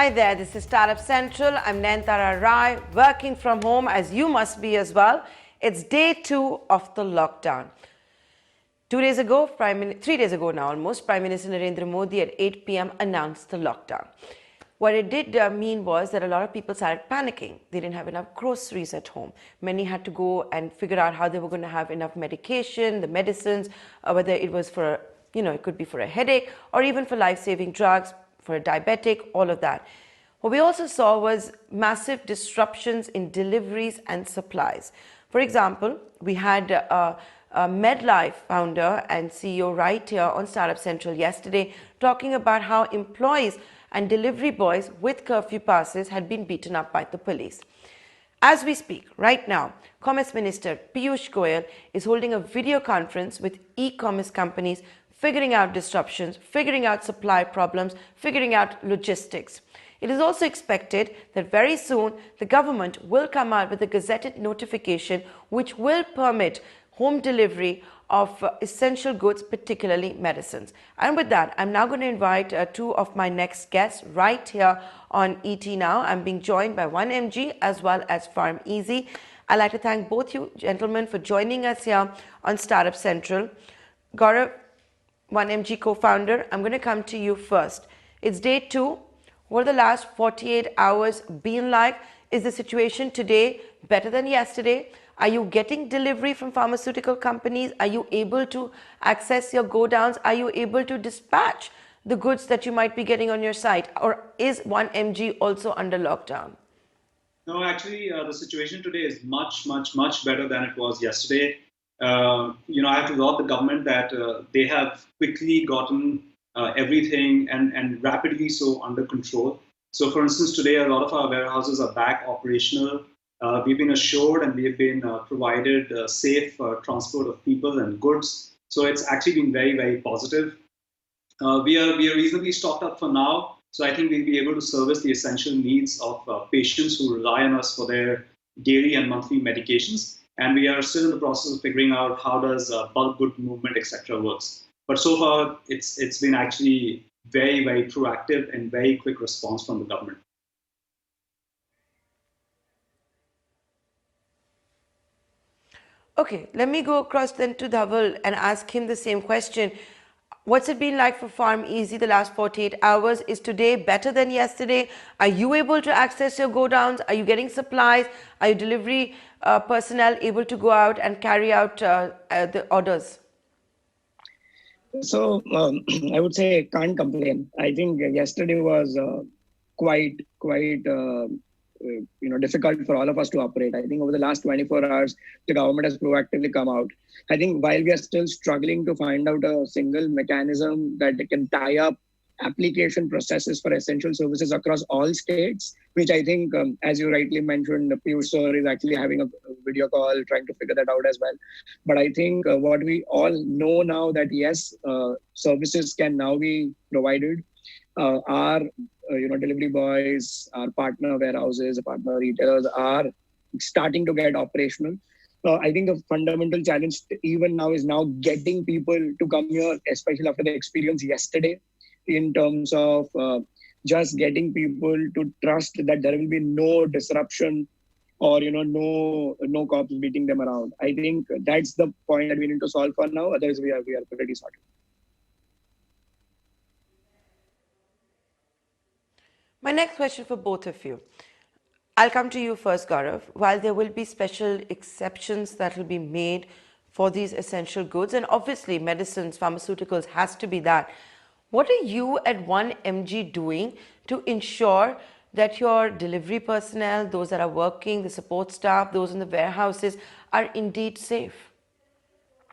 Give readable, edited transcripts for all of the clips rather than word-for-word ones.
Hi there, this is Startup Central. I'm Nayantara Rai, working from home as you must be as well. It's day 2 of the lockdown. 3 days ago now almost, Prime Minister Narendra Modi at 8 p.m. announced the lockdown. What it did mean was that a lot of people started panicking. They didn't have enough groceries at home. Many had to go and figure out how they were going to have enough medication, the medicines, whether it was for, it could be for a headache or even for life-saving drugs, for a diabetic, all of that. What we also saw was massive disruptions in deliveries and supplies. For example, we had a MedLife founder and CEO right here on Startup Central yesterday talking about how employees and delivery boys with curfew passes had been beaten up by the police. As we speak, right now, Commerce Minister Piyush Goyal is holding a video conference with e-commerce companies, figuring out disruptions, figuring out supply problems, figuring out logistics. It is also expected that very soon the government will come out with a gazetted notification which will permit home delivery of essential goods, particularly medicines. And with that, I'm now going to invite two of my next guests right here on ET Now. I'm being joined by 1MG as well as PharmEasy. I'd like to thank both you gentlemen for joining us here on Startup Central. Gaurav, 1MG co-founder, I'm going to come to you first. It's day 2. What are the last 48 hours been like? Is the situation today better than yesterday? Are you getting delivery from pharmaceutical companies? Are you able to access your go-downs? Are you able to dispatch the goods that you might be getting on your site? Or is 1MG also under lockdown? No, actually, the situation today is much, much, much better than it was yesterday. I have to laud the government that they have quickly gotten everything and rapidly so under control. So, for instance, today a lot of our warehouses are back operational. We've been assured and we have been provided safe transport of people and goods. So it's actually been very, very positive. We are reasonably stocked up for now. So I think we'll be able to service the essential needs of patients who rely on us for their daily and monthly medications. And we are still in the process of figuring out how does bulk good movement, etc. works. But so far, it's been actually very, very proactive and very quick response from the government. Okay, let me go across then to Dhaval and ask him the same question. What's it been like for PharmEasy the last 48 hours? Is today better than yesterday? Are you able to access your go-downs? Are you getting supplies? Are your delivery personnel able to go out and carry out the orders? So I would say can't complain. I think yesterday was quite difficult for all of us to operate. I think over the last 24 hours, the government has proactively come out. I think while we are still struggling to find out a single mechanism that can tie up application processes for essential services across all states, which I think, as you rightly mentioned, Piyush sir is actually having a video call trying to figure that out as well. But I think what we all know now that yes, services can now be provided. Our delivery boys, our partner warehouses, partner retailers are starting to get operational. I think the fundamental challenge even now is now getting people to come here, especially after the experience yesterday, in terms of just getting people to trust that there will be no disruption or no cops beating them around. I think that's the point that we need to solve for now. Otherwise, we are pretty sorted. My next question for both of you. I'll come to you first, Gaurav. While there will be special exceptions that will be made for these essential goods, and obviously medicines, pharmaceuticals has to be that, what are you at 1MG doing to ensure that your delivery personnel, those that are working, the support staff, those in the warehouses are indeed safe?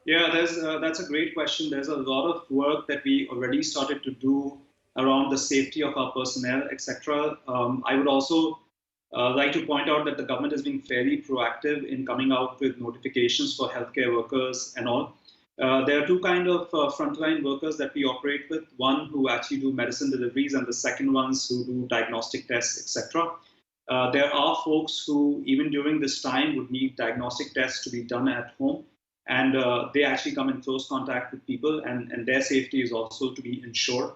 Yeah, that's a great question. There's a lot of work that we already started to do around the safety of our personnel, etc. I would also like to point out that the government has been fairly proactive in coming out with notifications for healthcare workers and all. There are two kinds of frontline workers that we operate with. One who actually do medicine deliveries, and the second ones who do diagnostic tests, etc. There are folks who, even during this time, would need diagnostic tests to be done at home. And they actually come in close contact with people, and their safety is also to be ensured.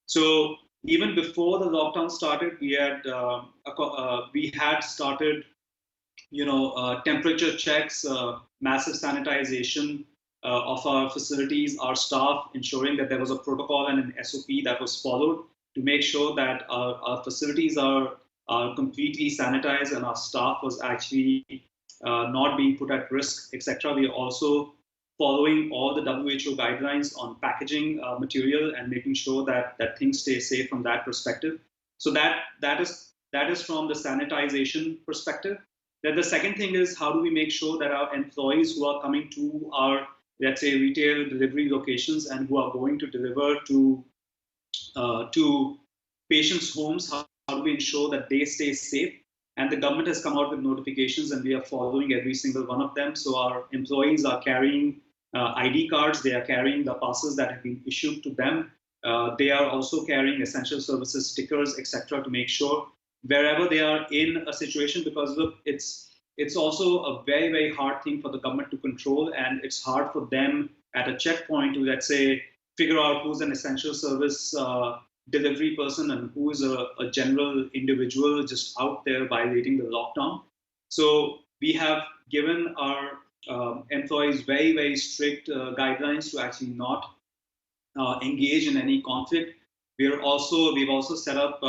So even before the lockdown started, we had started, temperature checks, massive sanitization of our facilities, our staff, ensuring that there was a protocol and an SOP that was followed to make sure that our facilities are completely sanitized and our staff was actually not being put at risk, etc. We are also following all the WHO guidelines on packaging material and making sure that things stay safe from that perspective. So that is from the sanitization perspective. Then the second thing is, how do we make sure that our employees who are coming to our, let's say, retail delivery locations and who are going to deliver to patients' homes, how do we ensure that they stay safe? And the government has come out with notifications, and we are following every single one of them. So our employees are carrying ID cards, they are carrying the passes that have been issued to them. They are also carrying essential services stickers, etc., to make sure wherever they are in a situation, because look, it's also a very, very hard thing for the government to control, and it's hard for them at a checkpoint to, let's say, figure out who's an essential service delivery person and who is a general individual just out there violating the lockdown. So we have given our employees very, very strict guidelines to actually not engage in any conflict. We've also set up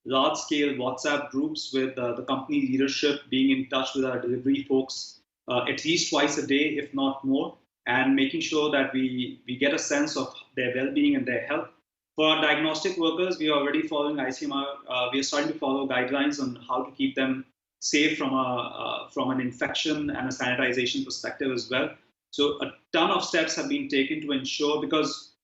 large-scale WhatsApp groups with the company leadership being in touch with our delivery folks at least twice a day, if not more, and making sure that we get a sense of their well-being and their health. For our diagnostic workers, we are already following ICMR. We are starting to follow guidelines on how to keep them safe from an infection and a sanitization perspective as well. So a ton of steps have been taken to ensure, because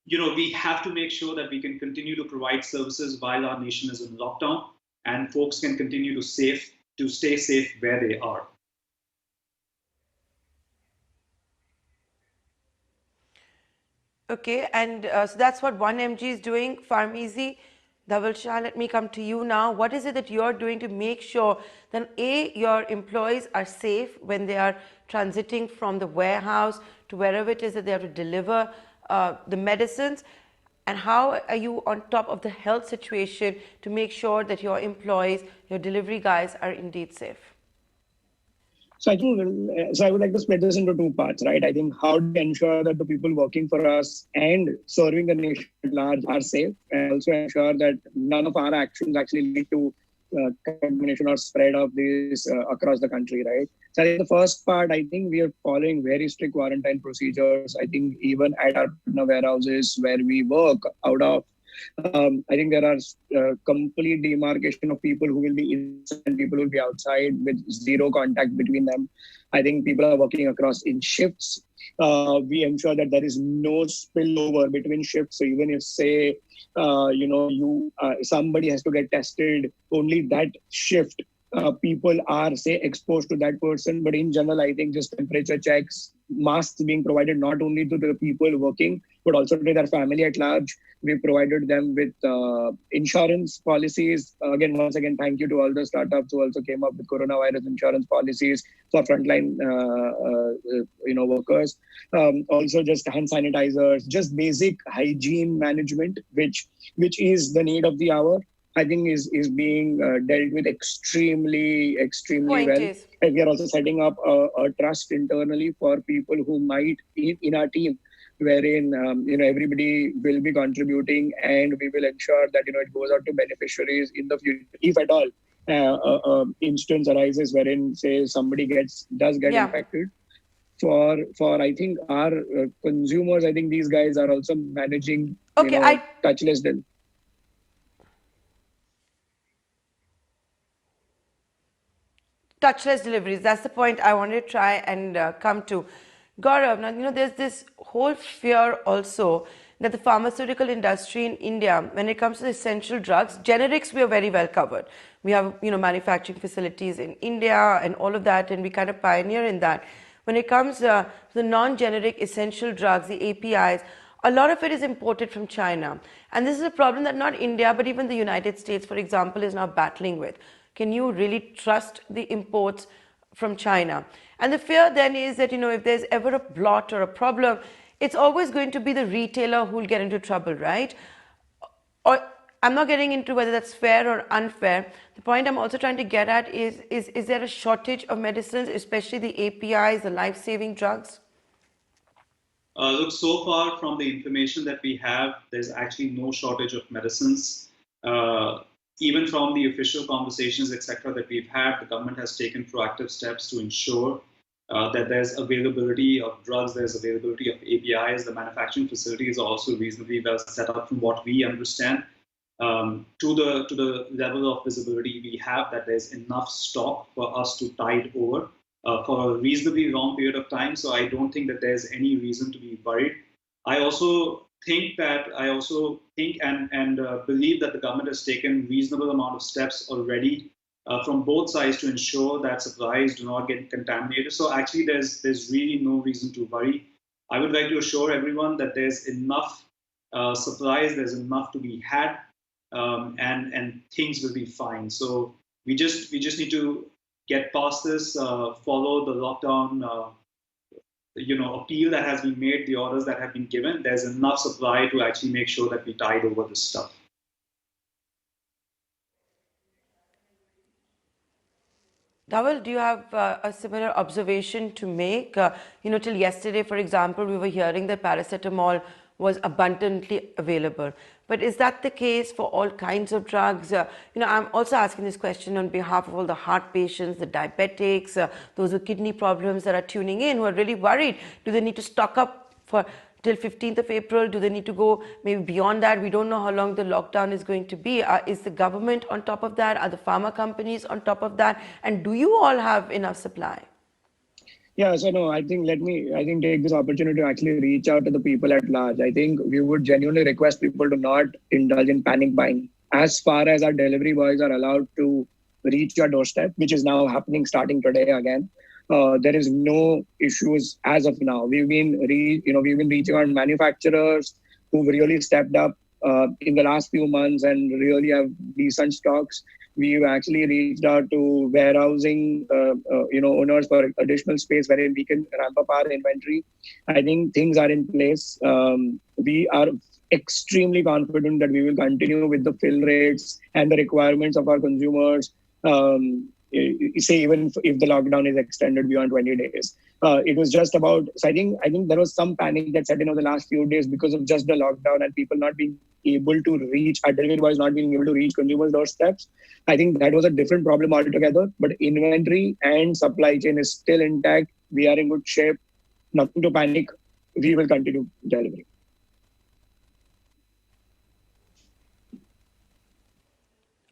we have to make sure that we can continue to provide services while our nation is in lockdown, and folks can continue to stay safe where they are. Okay, and so that's what 1MG is doing. PharmEasy, Dhaval Shah, let me come to you now. What is it that you're doing to make sure that A, your employees are safe when they are transiting from the warehouse to wherever it is that they have to deliver the medicines? And how are you on top of the health situation to make sure that your employees, your delivery guys, are indeed safe? So I think, so I would like to split this into two parts, right? I think how do we ensure that the people working for us and serving the nation at large are safe, and also ensure that none of our actions actually lead to contamination or spread of this across the country, right? So I think the first part, I think we are following very strict quarantine procedures. I think even at our partner warehouses where we work out of, I think there are complete demarcation of people who will be inside and people who will be outside with zero contact between them. I think people are working across in shifts. We ensure that there is no spillover between shifts. So even if, say, somebody has to get tested, only that shift people are, say, exposed to that person. But in general, I think just temperature checks, masks being provided not only to the people working, but also to their family at large. We provided them with insurance policies. Once again, thank you to all the startups who also came up with coronavirus insurance policies for frontline, workers. Also, just hand sanitizers, just basic hygiene management, which is the need of the hour. I think is being dealt with extremely well. And we are also setting up a trust internally for people who might in our team, wherein everybody will be contributing, and we will ensure that it goes out to beneficiaries in the future, if at all instance arises wherein, say, somebody does get infected. For I think our consumers, I think these guys are also managing touchless delivery. Touchless deliveries, that's the point I wanted to try and come to. Gaurav, now there's this whole fear also that the pharmaceutical industry in India, when it comes to essential drugs, generics, we are very well covered. We have manufacturing facilities in India and all of that, and we kind of pioneer in that. When it comes to the non-generic essential drugs, the APIs, a lot of it is imported from China. And this is a problem that not India, but even the United States, for example, is now battling with. Can you really trust the imports from China? And the fear then is that, if there's ever a blot or a problem, it's always going to be the retailer who will get into trouble, right? or I'm not getting into whether that's fair or unfair. The point I'm also trying to get at is there a shortage of medicines, especially the APIs, the life-saving drugs? Look, so far from the information that we have, there's actually no shortage of medicines. Uh, Even from the official conversations, etc., that we've had, the government has taken proactive steps to ensure that there's availability of drugs, there's availability of APIs. The manufacturing facilities are also reasonably well set up from what we understand. To the level of visibility we have, that there's enough stock for us to tide over for a reasonably long period of time. So I don't think that there's any reason to be worried. I also think and believe that the government has taken reasonable amount of steps already from both sides to ensure that supplies do not get contaminated. So actually, there's really no reason to worry. I would like to assure everyone that there's enough supplies, there's enough to be had, and things will be fine. So we just need to get past this, follow the lockdown, appeal that has been made, the orders that have been given. There's enough supply to actually make sure that we tide over this stuff. Dhaval, do you have a similar observation to make? Till yesterday, for example, we were hearing that paracetamol was abundantly available. But is that the case for all kinds of drugs? I'm also asking this question on behalf of all the heart patients, the diabetics, those with kidney problems that are tuning in, who are really worried. Do they need to stock up for till 15th of April? Do they need to go maybe beyond that? We don't know how long the lockdown is going to be. Is the government on top of that? Are the pharma companies on top of that? And do you all have enough supply? Yeah, so no, I think take this opportunity to actually reach out to the people at large. I think we would genuinely request people to not indulge in panic buying. As far as our delivery boys are allowed to reach your doorstep, which is now happening starting today again, there is no issues as of now. We've been reaching out manufacturers who've really stepped up in the last few months and really have decent stocks. We've actually reached out to warehousing, owners for additional space wherein we can ramp up our inventory. I think things are in place. We are extremely confident that we will continue with the fill rates and the requirements of our consumers. Say even if the lockdown is extended beyond 20 days. It was just about, so I think there was some panic that set in over the last few days because of just the lockdown and people not being able to reach, our delivery boys not being able to reach consumers' doorsteps. I think that was a different problem altogether, but inventory and supply chain is still intact. We are in good shape, nothing to panic. We will continue delivering.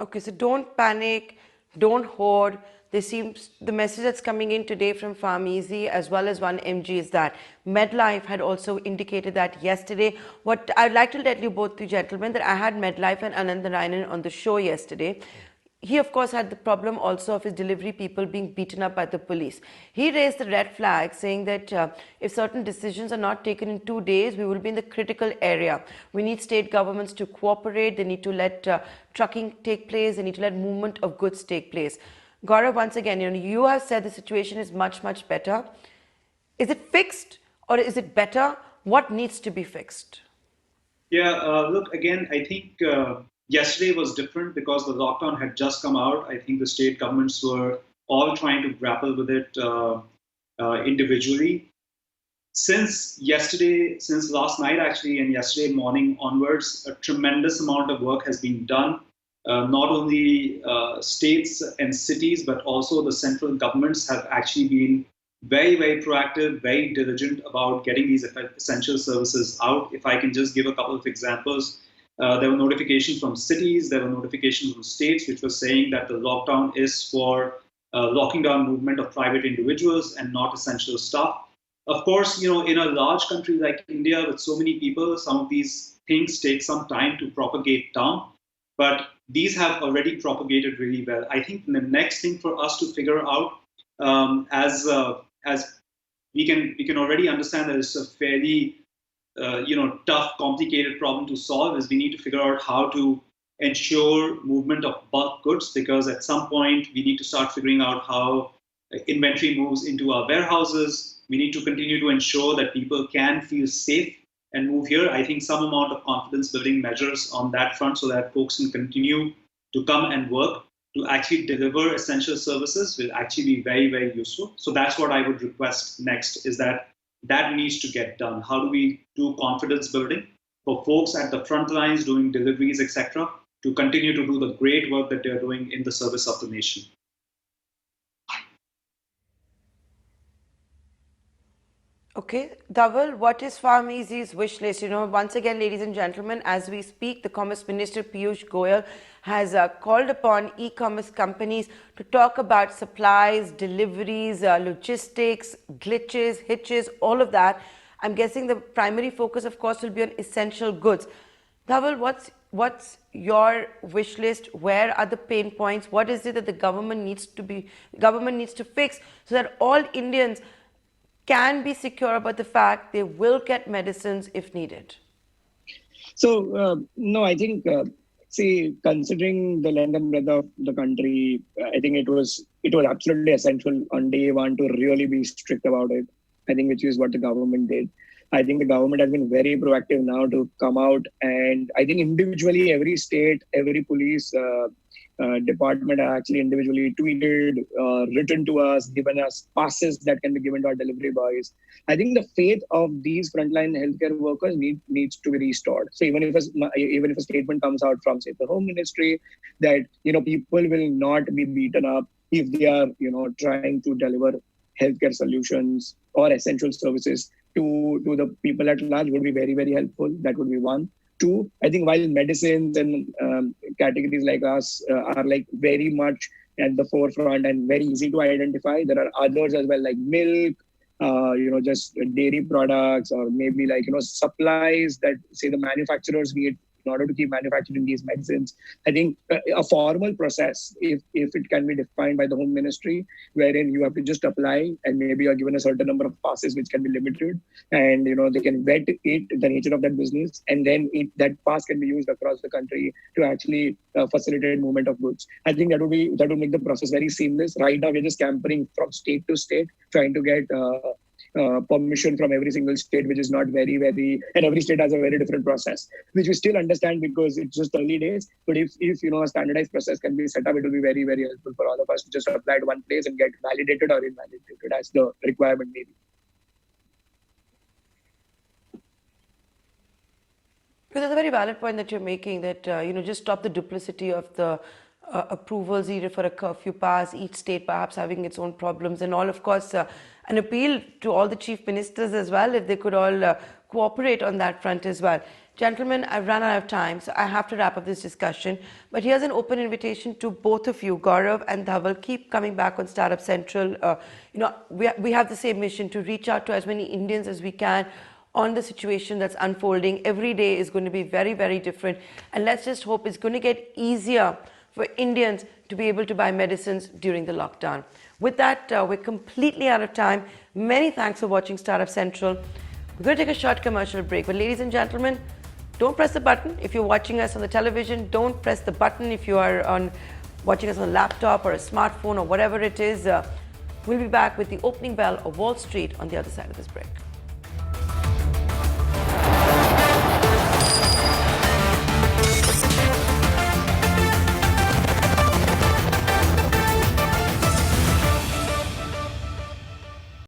Okay, so don't panic, don't hoard. The message that's coming in today from PharmEasy as well as 1mg is that MedLife had also indicated that yesterday. What I'd like to tell you both, you gentlemen, that I had MedLife and Anandarayanan on the show yesterday. He, of course, had the problem also of his delivery people being beaten up by the police. He raised the red flag, saying that if certain decisions are not taken in 2 days, we will be in the critical area. We need state governments to cooperate. They need to let trucking take place. They need to let movement of goods take place. Gaurav, once again, you have said the situation is much, much better. Is it fixed or is it better? What needs to be fixed? Yeah, look, again, I think yesterday was different because the lockdown had just come out. I think the state governments were all trying to grapple with it individually. Since last night actually, and yesterday morning onwards, a tremendous amount of work has been done. Not only states and cities, but also the central governments have actually been very, very proactive, very diligent about getting these essential services out. If I can just give a couple of examples, there were notifications from cities, there were notifications from states, which were saying that the lockdown is for locking down movement of private individuals and not essential stuff. Of course, in a large country like India with so many people, some of these things take some time to propagate down, but these have already propagated really well. I think the next thing for us to figure out, as we can already understand that it's a fairly tough, complicated problem to solve, is we need to figure out how to ensure movement of bulk goods, because at some point we need to start figuring out how inventory moves into our warehouses. We need to continue to ensure that people can feel safe and move here. I think some amount of confidence building measures on that front so that folks can continue to come and work to actually deliver essential services will actually be very, very useful. So that's what I would request next, is that needs to get done. How do we do confidence building for folks at the front lines doing deliveries, etc., to continue to do the great work that they're doing in the service of the nation? Okay, Dhaval, what is PharmEasy's wish list? Once again, ladies and gentlemen, as we speak, the Commerce Minister Piyush Goyal has called upon e-commerce companies to talk about supplies, deliveries, logistics, glitches, hitches, all of that. I'm guessing the primary focus, of course, will be on essential goods. Dhaval, what's your wish list? Where are the pain points? What is it that the government needs to fix so that all Indians can be secure about the fact they will get medicines if needed? So, no, I think, considering the length and breadth of the country, I think it was absolutely essential on day one to really be strict about it. I think which is what the government did. I think the government has been very proactive now to come out, and I think individually every state, every police department actually individually tweeted, written to us, given us passes that can be given to our delivery boys. I think the faith of these frontline healthcare workers needs to be restored. So even if a statement comes out from, say, the Home Ministry that people will not be beaten up if they are trying to deliver healthcare solutions or essential services to the people at large, would be very, very helpful. That would be one. Two, I think while medicines and categories like us are like very much at the forefront and very easy to identify, there are others as well, like milk, just dairy products, or maybe supplies that, say, the manufacturers need in order to keep manufacturing these medicines. I think a formal process, if it can be defined by the Home Ministry, wherein you have to just apply and maybe you're given a certain number of passes which can be limited, and they can vet it, the nature of that business, and then that pass can be used across the country to actually facilitate movement of goods. I think that would make the process very seamless. Right now, we're just scampering from state to state, trying to get permission from every single state, which is not very, very, and every state has a very different process, which we still understand because it's just early days. But if a standardized process can be set up, it will be very, very helpful for all of us to just apply to one place and get validated or invalidated as the requirement may be. But that's a very valid point that you're making, that just stop the duplicity of the approvals needed for a curfew pass, each state perhaps having its own problems, and all, of course, an appeal to all the chief ministers as well, if they could all cooperate on that front as well. Gentlemen, I've run out of time, so I have to wrap up this discussion. But here's an open invitation to both of you, Gaurav and Dhaval. Keep coming back on Startup Central. We have the same mission to reach out to as many Indians as we can on the situation that's unfolding. Every day is going to be very, very different. And let's just hope it's going to get easier for Indians to be able to buy medicines during the lockdown. With that, we're completely out of time. Many thanks for watching Startup Central. We're going to take a short commercial break. But ladies and gentlemen, don't press the button if you're watching us on the television. Don't press the button if you are watching us on a laptop or a smartphone or whatever it is. We'll be back with the opening bell of Wall Street on the other side of this break.